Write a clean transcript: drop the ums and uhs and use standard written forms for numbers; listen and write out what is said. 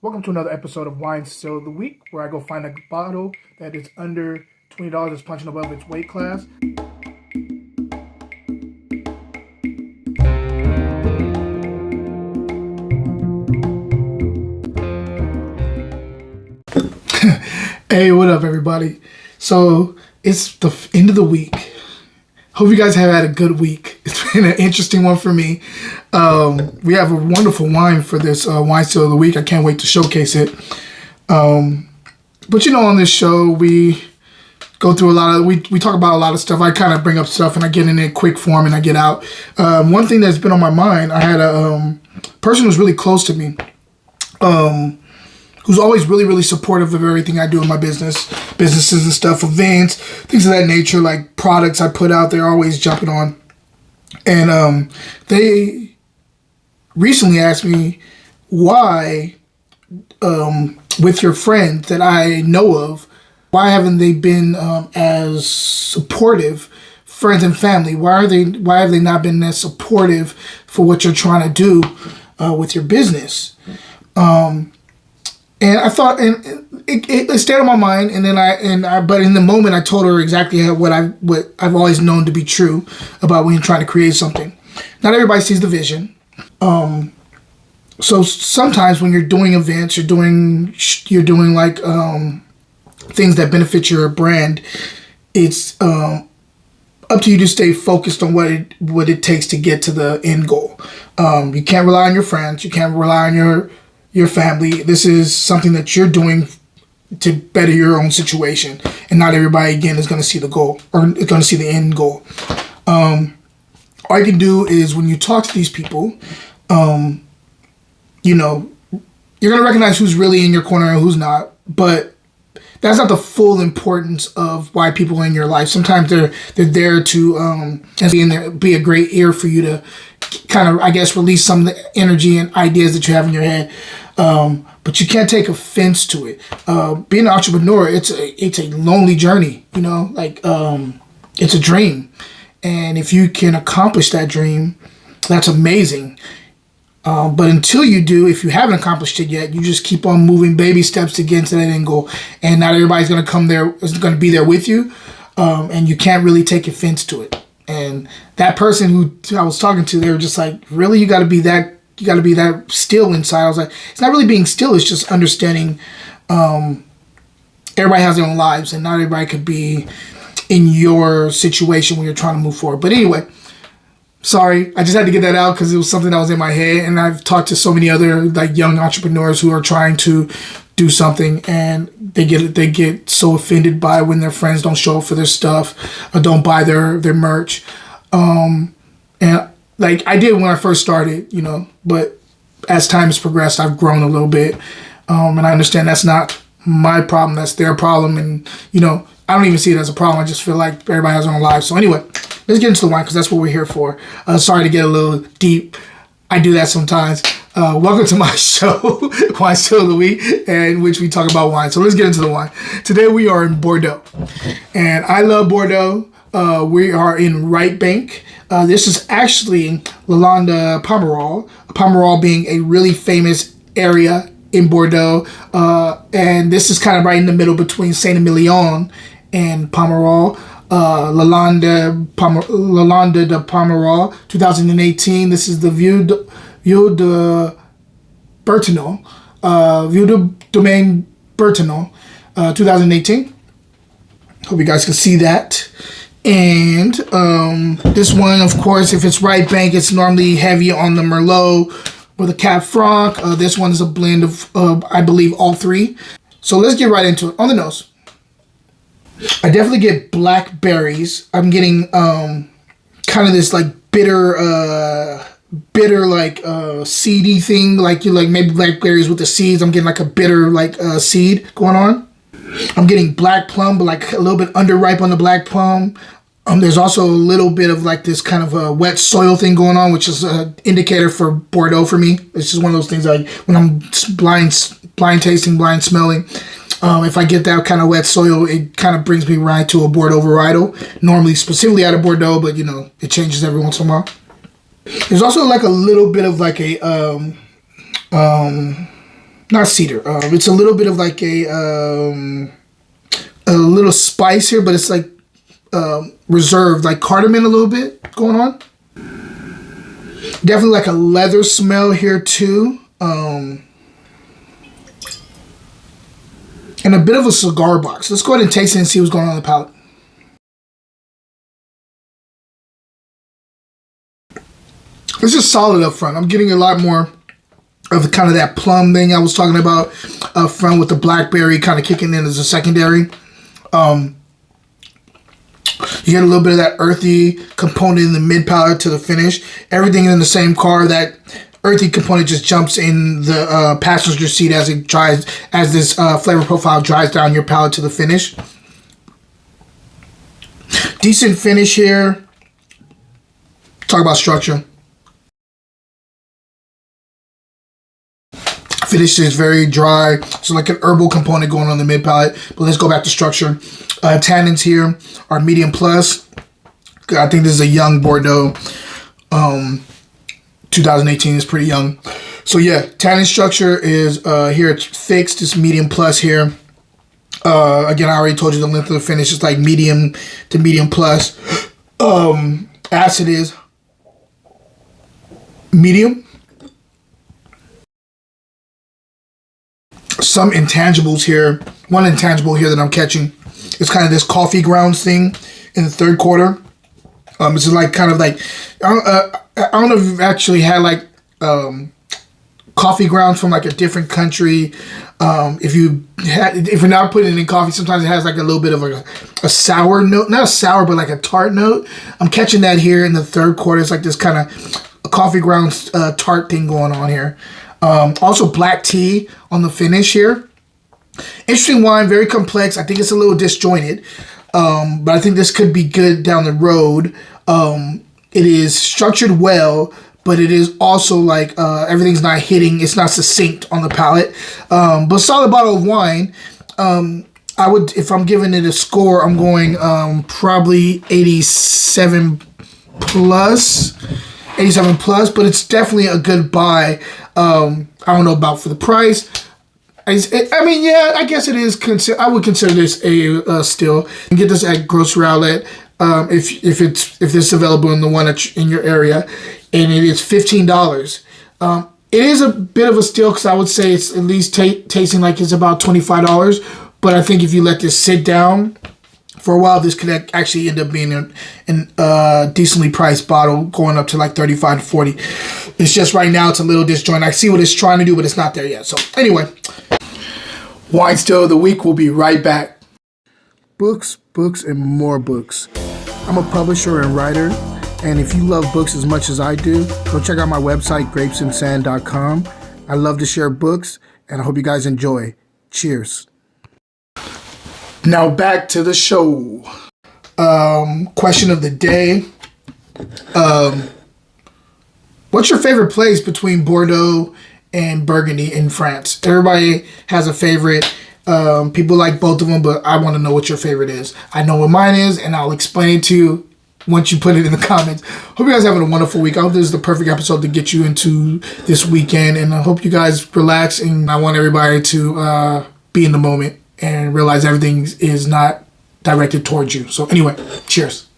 Welcome to another episode of Wine Still of the Week, where I go find a bottle that is under $20 that's punching above its weight class. Hey, what up, everybody? So, it's the end of the week. Hope you guys have had a good week. It's been an interesting one for me. We have a wonderful wine for this Wine Still of the Week. I can't wait to showcase it. But on this show, we go through we talk about a lot of stuff. I kind of bring up stuff and I get in a quick form and I get out. One thing that's been on my mind, I had a person who's really close to me, who's always really, really supportive of everything I do in my businesses and stuff, events, things of that nature, like products I put out, they're always jumping on. And they recently asked me why, with your friends that I know of, why haven't they been as supportive, friends and family? Why have they not been as supportive for what you're trying to do with your business? And I thought, and it stayed on my mind. And then but in the moment, I told her exactly what I've always known to be true about when you're trying to create something. Not everybody sees the vision. So sometimes when you're doing events, you're doing like things that benefit your brand. It's up to you to stay focused on what it takes to get to the end goal. You can't rely on your friends. You can't rely on your family. This is something that you're doing to better your own situation, and not everybody again is going to see the goal or is going to see the end goal. All you can do is when you talk to these people, you're going to recognize who's really in your corner and who's not, but that's not the full importance of why people are in your life. Sometimes they're there to be a great ear for you to kind of, I guess, release some of the energy and ideas that you have in your head. But you can't take offense to it. Being an entrepreneur, it's a lonely journey. It's a dream, and if you can accomplish that dream, that's amazing. But until you do, if you haven't accomplished it yet, you just keep on moving baby steps to get to that end goal. And not everybody's going to be there with you. And you can't really take offense to it. And that person who I was talking to, they were just like, really, you got to be that still inside. I was like, it's not really being still. It's just understanding, everybody has their own lives and not everybody could be in your situation when you're trying to move forward. But anyway, sorry, I just had to get that out because it was something that was in my head, and I've talked to so many other like young entrepreneurs who are trying to do something, and they get so offended by when their friends don't show up for their stuff or don't buy their merch. And like I did when I first started, but as time has progressed, I've grown a little bit, and I understand that's not my problem, that's their problem, and I don't even see it as a problem. I just feel like everybody has their own lives. So anyway, let's get into the wine because that's what we're here for. Sorry to get a little deep. I do that sometimes. Welcome to my show, Wine Still of the Week, in which we talk about wine. So let's get into the wine. Today we are in Bordeaux, and I love Bordeaux. We are in Right Bank. This is actually Lalande de Pomerol. Pomerol being a really famous area in Bordeaux, and this is kind of right in the middle between Saint-Emilion and Pomerol. Lalande de Pomerol, 2018. This is the Vue de Bertinot, Vue de Domaine Bertinot, 2018. Hope you guys can see that. And this one, of course, if it's Right Bank, it's normally heavy on the Merlot with a Cab Franc. This one is a blend of, I believe, all three. So let's get right into it. On the nose, I definitely get black berries. I'm getting kind of this like bitter like seedy thing, like maybe blackberries with the seeds. I'm getting like a bitter like seed going on. I'm getting black plum, but like a little bit underripe on the black plum. There's also a little bit of like this kind of a wet soil thing going on, which is an indicator for Bordeaux for me. It's just one of those things like when I'm blind tasting, blind smelling. If I get that kind of wet soil, it kind of brings me right to a Bordeaux varietal. Normally, specifically out of Bordeaux, but it changes every once in a while. There's also like a little bit of like a not cedar. It's a little bit of like a little spice here, but it's like reserved, like cardamom a little bit going on. Definitely like a leather smell here too. And a bit of a cigar box. Let's go ahead and taste it and see what's going on the palate. This is solid up front. I'm getting a lot more of the kind of that plum thing I was talking about up front with the blackberry kind of kicking in as a secondary. You get a little bit of that earthy component in the mid palate to the finish. Everything in the same car. That earthy component just jumps in the passenger seat as it dries, as this flavor profile dries down your palate to the finish. Decent finish here. Talk about structure. Finish is very dry, so like an herbal component going on the mid palate. But let's go back to structure. Tannins here are medium plus. I think this is a young Bordeaux. 2018 is pretty young. So yeah, tannin structure is here it's fixed. It's medium plus here. Again, I already told you the length of the finish is like medium to medium plus. Acid is medium. Some intangibles here. One intangible here that I'm catching is kind of this coffee grounds thing in the third quarter. It's like kind of like I don't know if you've actually had like coffee grounds from like a different country. If you're not putting it in coffee, sometimes it has like a little bit of a sour note, not a sour, but like a tart note. I'm catching that here in the third quarter. It's like this kind of coffee grounds tart thing going on here. Also black tea on the finish here. Interesting wine, very complex. I think it's a little disjointed, but I think this could be good down the road. It is structured well, but it is also like everything's not hitting. It's not succinct on the palate, but solid bottle of wine. I would, if I'm giving it a score, I'm going probably 87 plus. 87 plus, but it's definitely a good buy. I don't know about for the price. I mean, yeah, I guess it is. I would consider this a steal. You can get this at grocery outlet if it's available in the one in your area, and it is $15. It is a bit of a steal because I would say it's at least tasting like it's about $25. But I think if you let this sit down for a while, this could actually end up being a decently priced bottle, going up to like 35 to 40. It's just right now it's a little disjointed. I see what it's trying to do, but it's not there yet. So anyway, Wine Still of the Week will be right back. Books, books, and more books. I'm a publisher and writer, and if you love books as much as I do, go check out my website, grapesandsand.com. I love to share books, and I hope you guys enjoy. Cheers. Now back to the show. Question of the day. What's your favorite place between Bordeaux and Burgundy in France? Everybody has a favorite. People like both of them, but I want to know what your favorite is. I know what mine is, and I'll explain it to you once you put it in the comments. Hope you guys are having a wonderful week. I hope this is the perfect episode to get you into this weekend, and I hope you guys relax, and I want everybody to be in the moment and realize everything is not directed towards you. So anyway, cheers.